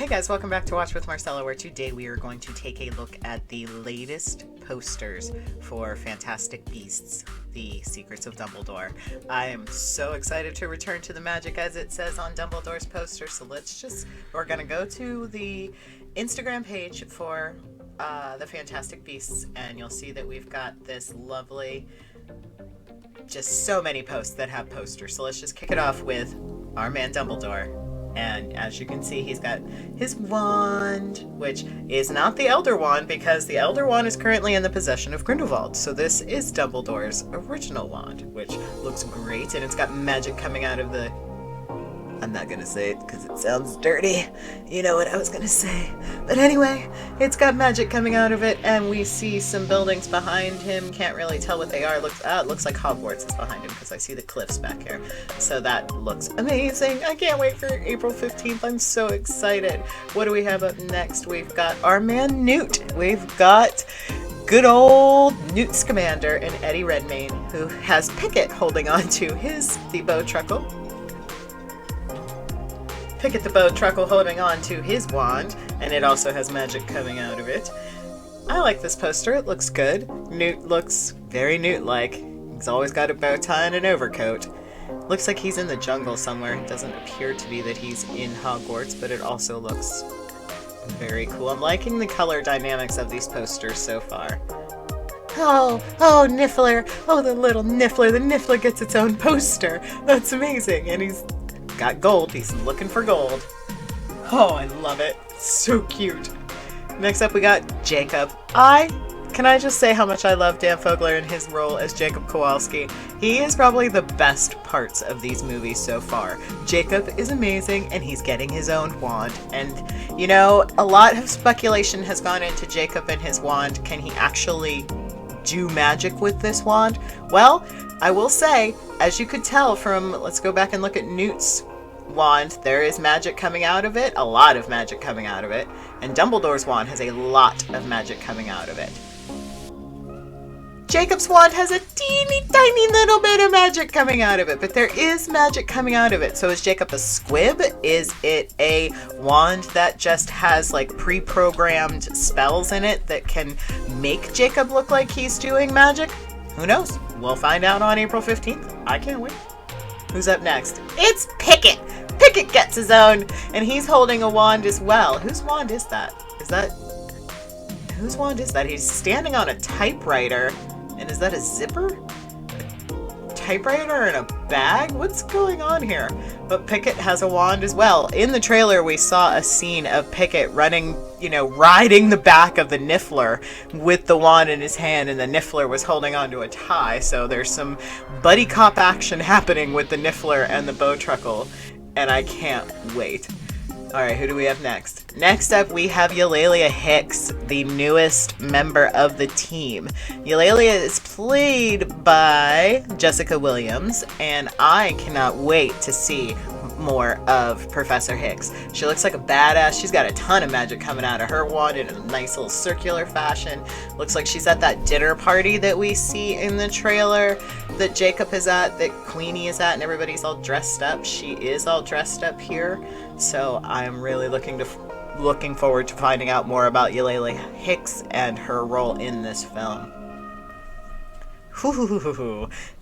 guys, welcome back to Watch with Marcella, where today we are going to take a look at the latest posters for Fantastic Beasts, The Secrets of Dumbledore. I am so excited to return to the magic as it says on Dumbledore's poster, so we're going to go to the Instagram page for the Fantastic Beasts, and you'll see that we've got this lovely, just so many posts that have posters. So let's just kick it off with our man Dumbledore. And as you can see, he's got his wand, which is not the Elder Wand, because the Elder Wand is currently in the possession of Grindelwald. So this is Dumbledore's original wand, which looks great, and it's got magic coming out of the... I'm not going to say it because it sounds dirty. You know what I was going to say. But anyway, it's got magic coming out of it, and we see some buildings behind him. Can't really tell what they are. It looks like Hogwarts is behind him because I see the cliffs back here. So that looks amazing. I can't wait for April 15th. I'm so excited. What do we have up next? We've got our man Newt. We've got good old Newt Scamander and Eddie Redmayne, who has Pickett holding on to the bow truckle. Pickett the bow truckle holding on to his wand, and it also has magic coming out of it. I like this poster. It looks good. Newt looks very Newt-like. He's always got a bow tie and an overcoat. Looks like he's in the jungle somewhere. It doesn't appear to be that he's in Hogwarts, but it also looks very cool. I'm liking the color dynamics of these posters so far. Oh, Niffler. Oh, the little Niffler. The Niffler gets its own poster. That's amazing. And he's got gold. He's looking for gold. Oh, I love it. So cute. Next up, we got Jacob. Can I just say how much I love Dan Fogler and his role as Jacob Kowalski? He is probably the best parts of these movies so far. Jacob is amazing, and he's getting his own wand. And, you know, a lot of speculation has gone into Jacob and his wand. Can he actually do magic with this wand? Well, I will say, as you could tell from, let's go back and look at Newt's wand, there is magic coming out of it, a lot of magic coming out of it, and Dumbledore's wand has a lot of magic coming out of it. Jacob's wand has a teeny tiny little bit of magic coming out of it, but there is magic coming out of it. So is Jacob a squib? Is it a wand that just has like pre-programmed spells in it that can make Jacob look like he's doing magic? Who knows? We'll find out on April 15th. I can't wait. Who's up next? It's Pickett! Pickett gets his own, and he's holding a wand as well. Whose wand is that? Whose wand is that? He's standing on a typewriter, and is that a zipper? A typewriter in a bag? What's going on here? But Pickett has a wand as well. In the trailer, we saw a scene of Pickett running, riding the back of the Niffler with the wand in his hand, and the Niffler was holding onto a tie. So there's some buddy cop action happening with the Niffler and the bow truckle, and I can't wait. Alright, who do we have next? Next up, we have Yolelia Hicks, the newest member of the team. Yolelia is played by Jessica Williams, and I cannot wait to see more of Professor Hicks. She looks like a badass. She's got a ton of magic coming out of her wand in a nice little circular fashion. Looks like she's at that dinner party that we see in the trailer that Jacob is at, that Queenie is at, and everybody's all dressed up. She is all dressed up here. So I'm really looking forward to finding out more about Yolelia Hicks and her role in this film.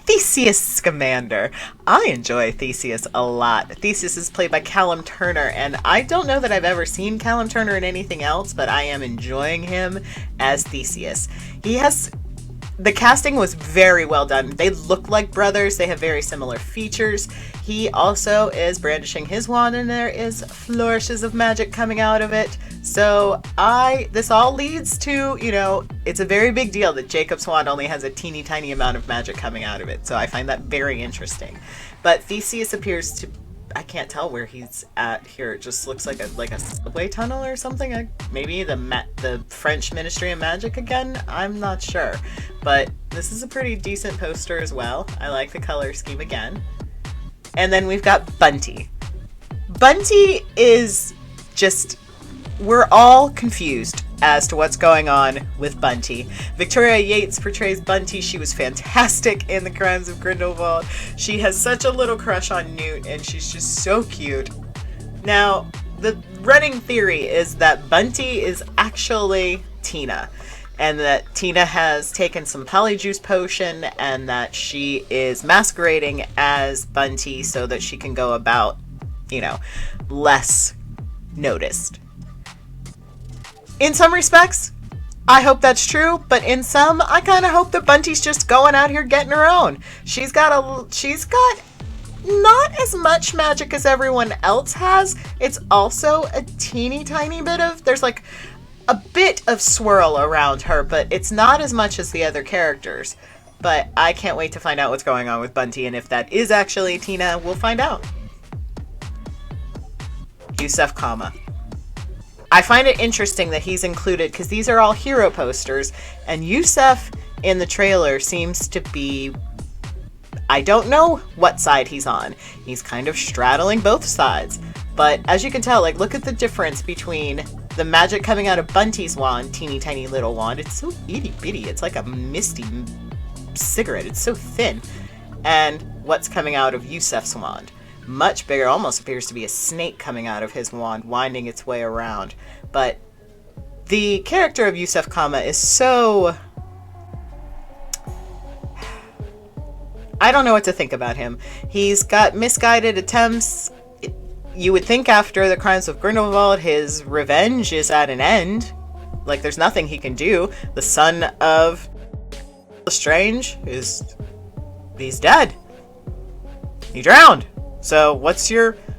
Theseus Scamander. I enjoy Theseus a lot. Theseus is played by Callum Turner, and I don't know that I've ever seen Callum Turner in anything else, but I am enjoying him as Theseus. The casting was very well done. They look like brothers. They have very similar features. He also is brandishing his wand, and there is flourishes of magic coming out of it. So this all leads to, it's a very big deal that Jacob's wand only has a teeny tiny amount of magic coming out of it. So I find that very interesting. But Theseus appears to, I can't tell where he's at here. It just looks like a subway tunnel or something. Maybe the French Ministry of Magic again? I'm not sure. But this is a pretty decent poster as well. I like the color scheme again. And then we've got Bunty. Bunty is just... We're all confused as to what's going on with Bunty. Victoria Yates portrays Bunty. She was fantastic in The Crimes of Grindelwald. She has such a little crush on Newt, and she's just so cute. Now, running theory is that Bunty is actually Tina, and that Tina has taken some polyjuice potion and that she is masquerading as Bunty so that she can go about, less noticed. In some respects, I hope that's true, but in some, I kind of hope that Bunty's just going out here getting her own. She's got not as much magic as everyone else has. It's also a teeny tiny bit of, there's like a bit of swirl around her, but it's not as much as the other characters. But I can't wait to find out what's going on with Bunty, and if that is actually Tina, we'll find out. Yusef Kama. I find it interesting that he's included because these are all hero posters, and Yusef in the trailer seems to be, I don't know what side he's on. He's kind of straddling both sides. But as you can tell, look at the difference between the magic coming out of Bunty's wand, teeny tiny little wand. It's so itty bitty. It's like a misty cigarette. It's so thin. And what's coming out of Yusef's wand. Much bigger, almost appears to be a snake coming out of his wand, winding its way around. But the character of Yusef Kama is so... I don't know what to think about him. He's got misguided attempts. You would think after the crimes of Grindelwald, his revenge is at an end. There's nothing he can do. The son of Strange he's dead. He drowned. So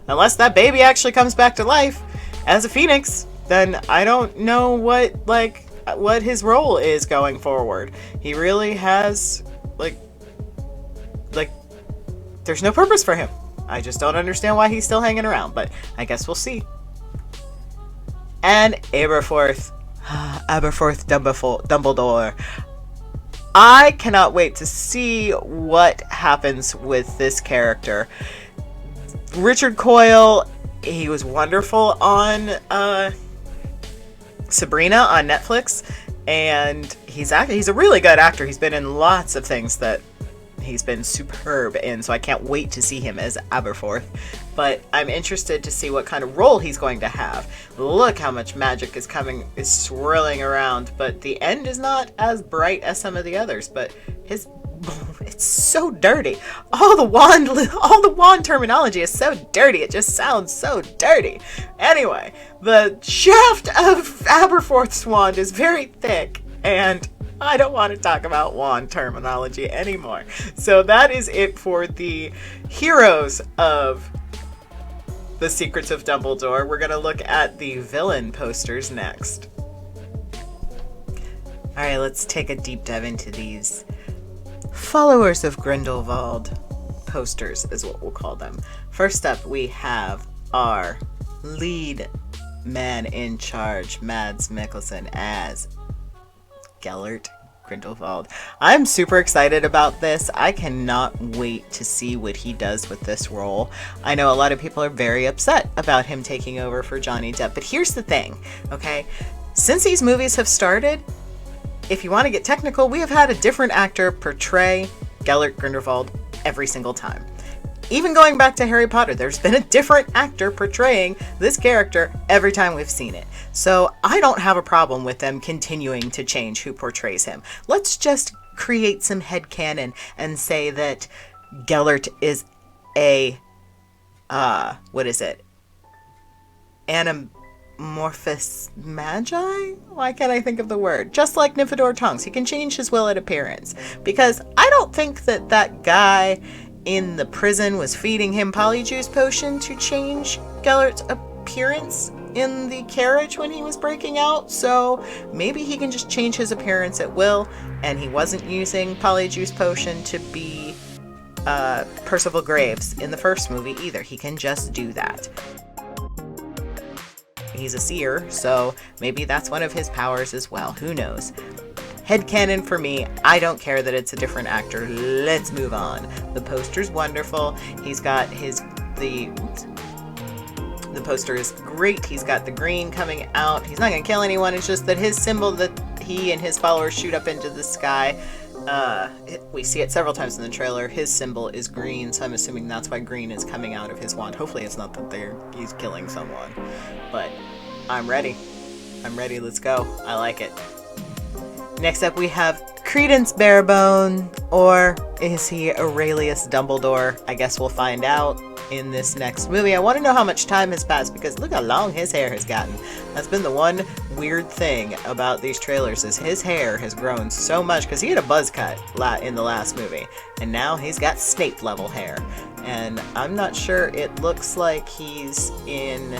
unless that baby actually comes back to life as a phoenix, then I don't know what his role is going forward. He really has, there's no purpose for him. I just don't understand why he's still hanging around, but I guess we'll see. And Aberforth Dumbledore. I cannot wait to see what happens with this character. Richard Coyle, he was wonderful on Sabrina on Netflix, and he's a really good actor. He's been in lots of things that he's been superb in, so I can't wait to see him as Aberforth. But I'm interested to see what kind of role he's going to have. Look how much magic is swirling around, but the end is not as bright as some of the others, but it's so dirty. All the wand terminology is so dirty. It just sounds so dirty. Anyway, the shaft of Aberforth's wand is very thick, and I don't want to talk about wand terminology anymore. So that is it for the heroes of The Secrets of Dumbledore. We're going to look at the villain posters next. Alright, let's take a deep dive into these followers of Grindelwald posters is what we'll call them. First up, we have our lead man in charge, Mads Mikkelsen, as Gellert Grindelwald. I'm super excited about this. I cannot wait to see what he does with this role. I know a lot of people are very upset about him taking over for Johnny Depp, but here's the thing, okay? Since these movies have started, if you want to get technical, we have had a different actor portray Gellert Grindelwald every single time. Even going back to Harry Potter, there's been a different actor portraying this character every time we've seen it. So I don't have a problem with them continuing to change who portrays him. Let's just create some headcanon and say that Gellert is a, Anamorphous Magi? Why can't I think of the word? Just like Nymphadora Tonks, he can change his will at appearance. Because I don't think that guy in the prison was feeding him polyjuice potion to change Gellert's appearance in the carriage when he was breaking out. So maybe he can just change his appearance at will, and he wasn't using polyjuice potion to be Percival Graves in the first movie either. He can just do that. He's a seer, so maybe that's one of his powers as well. Who knows? Headcanon for me. I don't care that it's a different actor. Let's move on. The poster's wonderful. He's got the poster is great. He's got the green coming out. He's not going to kill anyone. It's just that his symbol that he and his followers shoot up into the sky We see it several times in the trailer. His symbol is green, so I'm assuming that's why green is coming out of his wand. Hopefully it's not that he's killing someone. But I'm ready. I'm ready. Let's go. I like it. Next up we have Credence Barebone, or is he Aurelius Dumbledore? I guess we'll find out in this next movie. I want to know how much time has passed, because look how long his hair has gotten. That's been the one weird thing about these trailers, is his hair has grown so much, because he had a buzz cut in the last movie, and now he's got Snape level hair. And I'm not sure, it looks like he's in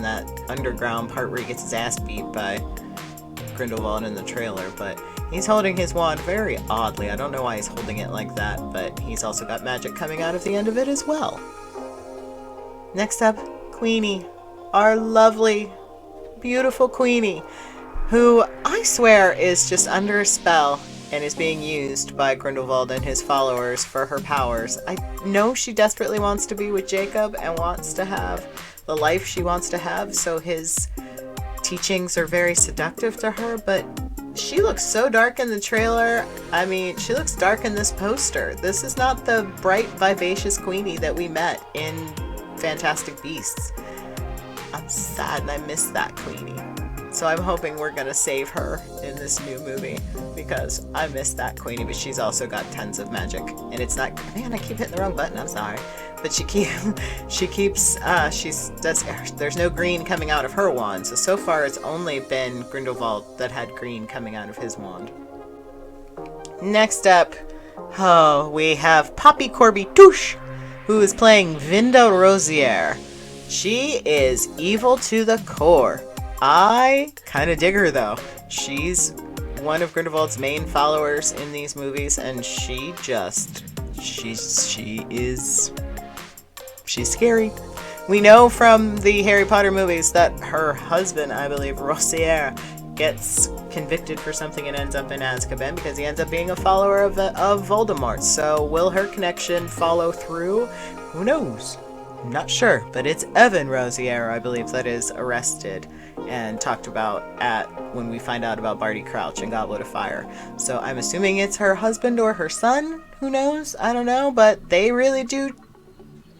that underground part where he gets his ass beat by Grindelwald in the trailer, but he's holding his wand very oddly. I don't know why he's holding it like that, but he's also got magic coming out of the end of it as well. Next up, Queenie. Our lovely, beautiful Queenie, who I swear is just under a spell and is being used by Grindelwald and his followers for her powers. I know she desperately wants to be with Jacob and wants to have the life she wants to have, so his teachings are very seductive to her, but she looks so dark in the trailer. I mean, she looks dark in this poster. This is not the bright, vivacious Queenie that we met in Fantastic Beasts. I'm sad and I miss that Queenie. So I'm hoping we're gonna save her in this new movie, because I miss that Queenie, but she's also got tons of magic. And it's not, man, I keep hitting the wrong button, I'm sorry. But there's no green coming out of her wand. So far it's only been Grindelwald that had green coming out of his wand. Next up, we have Poppy Corby-Touche, who is playing Vinda Rosier. She is evil to the core. I kind of dig her though. She's one of Grindelwald's main followers in these movies, and she's scary. We know from the Harry Potter movies that her husband, I believe, Rosier, gets convicted for something and ends up in Azkaban because he ends up being a follower of Voldemort. So will her connection follow through? Who knows? I'm not sure, but it's Evan Rosier, I believe, that is arrested and talked about when we find out about Barty Crouch and Goblet of Fire. So I'm assuming it's her husband or her son. Who knows? I don't know, but they really do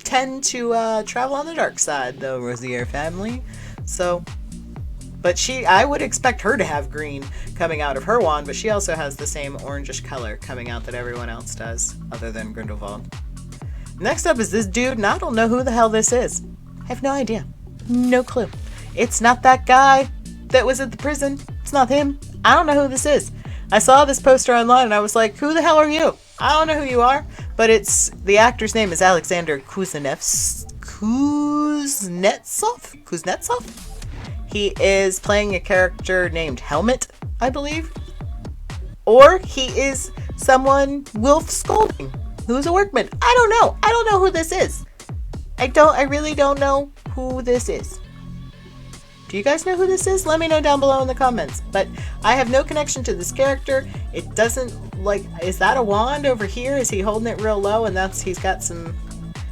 tend to travel on the dark side, the Rosier family. So, but I would expect her to have green coming out of her wand, but she also has the same orangish color coming out that everyone else does, other than Grindelwald. Next up is this dude, and I don't know who the hell this is. I have no idea. No clue. It's not that guy that was at the prison. It's not him. I don't know who this is. I saw this poster online and I was like, who the hell are you? I don't know who you are, but the actor's name is Alexander Kuznetsov? He is playing a character named Helmet, I believe. Or he is someone Wilf Scolding, who's a workman. I don't know. I don't know who this is. I really don't know who this is. Do you guys know who this is? Let me know down below in the comments. But I have no connection to this character. It doesn't, is that a wand over here? Is he holding it real low and he's got some,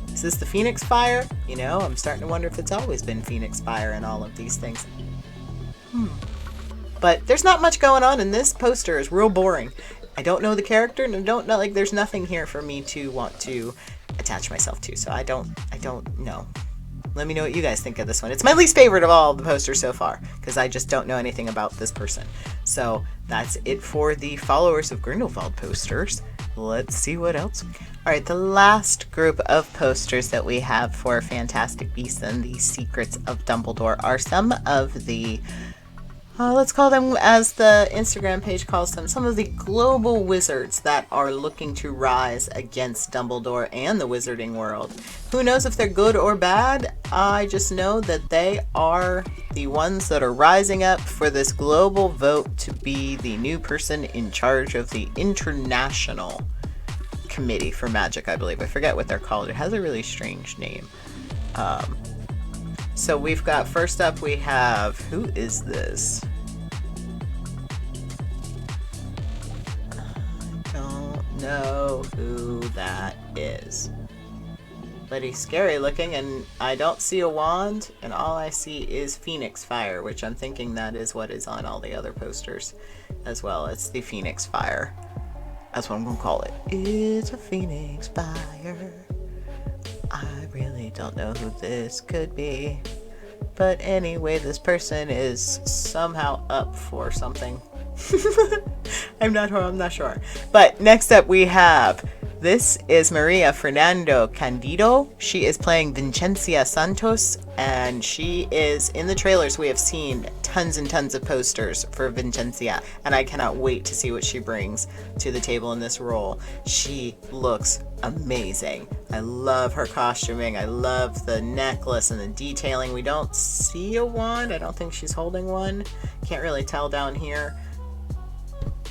is this the Phoenix Fire? You know, I'm starting to wonder if it's always been Phoenix Fire in all of these things. But there's not much going on, and this poster is real boring. I don't know the character, and I don't know, there's nothing here for me to want to attach myself to, so I don't know. Let me know what you guys think of this one. It's my least favorite of all the posters so far, because I just don't know anything about this person. So that's it for the Followers of Grindelwald posters. Let's see what else. Alright, the last group of posters that we have for Fantastic Beasts and the Secrets of Dumbledore are some of the let's call them, as the Instagram page calls them, some of the global wizards that are looking to rise against Dumbledore and the wizarding world. Who knows if they're good or bad? I just know that they are the ones that are rising up for this global vote to be the new person in charge of the International Committee for Magic, I believe. I forget what they're called. It has a really strange name. So we've got, first up we have, who is this? I don't know who that is. But he's scary looking, and I don't see a wand, and all I see is Phoenix Fire, which I'm thinking that is what is on all the other posters as well. It's the Phoenix Fire. That's what I'm going to call it. It's a Phoenix Fire. I really don't know who this could be. But anyway, this person is somehow up for something. I'm not sure. But next up we have, this is Maria Fernando Candido. She is playing Vincencia Santos, and she is in the trailers. We have seen tons and tons of posters for Vincencia, and I cannot wait to see what she brings to the table in this role. She looks amazing. I love her costuming. I love the necklace and the detailing. We don't see a wand. I don't think she's holding one. Can't really tell down here.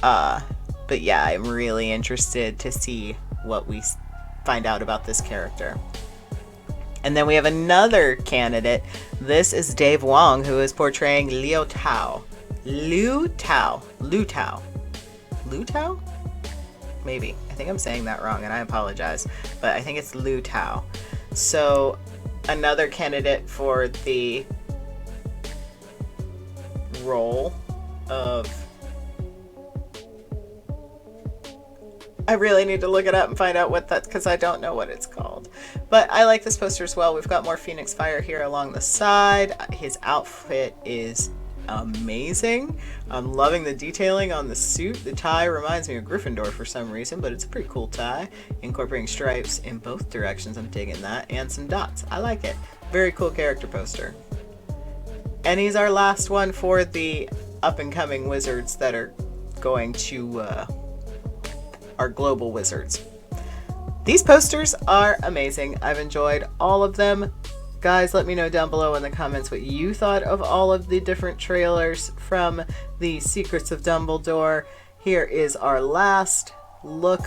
But yeah, I'm really interested to see what we find out about this character. And then we have another candidate. This is Dave Wong, who is portraying Liu Tao. Liu Tao? Maybe. I think I'm saying that wrong, and I apologize. But I think it's Liu Tao. So, another candidate for the role of... I really need to look it up and find out what that, because I don't know what it's called. But I like this poster as well. We've got more Phoenix Fire here along the side. His outfit is amazing. I'm loving the detailing on the suit. The tie reminds me of Gryffindor for some reason, but it's a pretty cool tie, incorporating stripes in both directions. I'm digging that, and some dots. I like it. Very cool character poster. And he's our last one for the up-and-coming wizards that are going to our global wizards. These posters are amazing. I've enjoyed all of them. Guys, let me know down below in the comments what you thought of all of the different trailers from the Secrets of Dumbledore. Here is our last look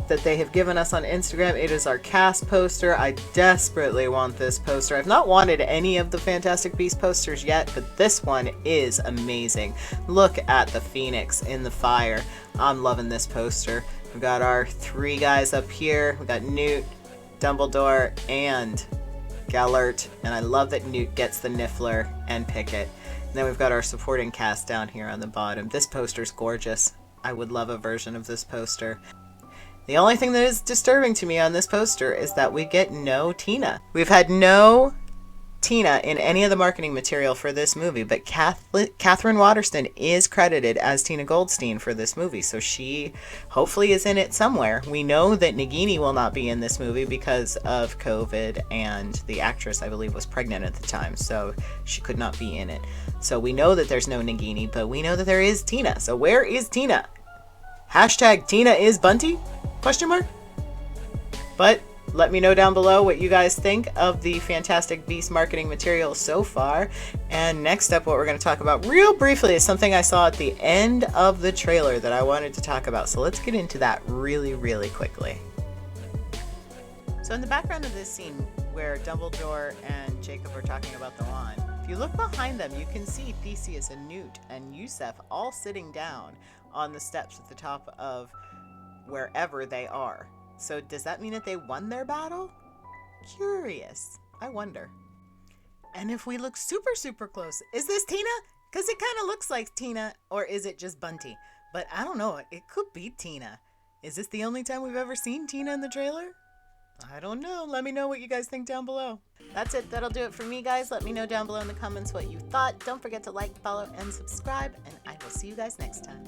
that they have given us on Instagram. It is our cast poster. I desperately want this poster. I've not wanted any of the Fantastic Beasts posters yet, but this one is amazing. Look at the Phoenix in the fire. I'm loving this poster. We've got our three guys up here. We've got Newt, Dumbledore, and Gellert. And I love that Newt gets the Niffler and Pickett. And then we've got our supporting cast down here on the bottom. This poster's gorgeous. I would love a version of this poster. The only thing that is disturbing to me on this poster is that we get no Tina. We've had no Tina in any of the marketing material for this movie, but Catherine Waterston is credited as Tina Goldstein for this movie, so she hopefully is in it somewhere. We know that Nagini will not be in this movie because of COVID, and the actress, I believe, was pregnant at the time, so she could not be in it. So we know that there's no Nagini, but we know that there is Tina. So where is Tina? Hashtag Tina is Bunty? Question mark? But let me know down below what you guys think of the Fantastic Beasts marketing material so far. And next up, what we're going to talk about real briefly is something I saw at the end of the trailer that I wanted to talk about. So let's get into that really, really quickly. So in the background of this scene where Dumbledore and Jacob are talking about the wand, if you look behind them, you can see Theseus and Newt and Yusuf all sitting down on the steps at the top of wherever they are. So does that mean that they won their battle? Curious. I wonder. And if we look super, super close, is this Tina? Because it kind of looks like Tina, or is it just Bunty? But I don't know. It could be Tina. Is this the only time we've ever seen Tina in the trailer? I don't know. Let me know what you guys think down below. That's it. That'll do it for me, guys. Let me know down below in the comments what you thought. Don't forget to like, follow, and subscribe, and I will see you guys next time.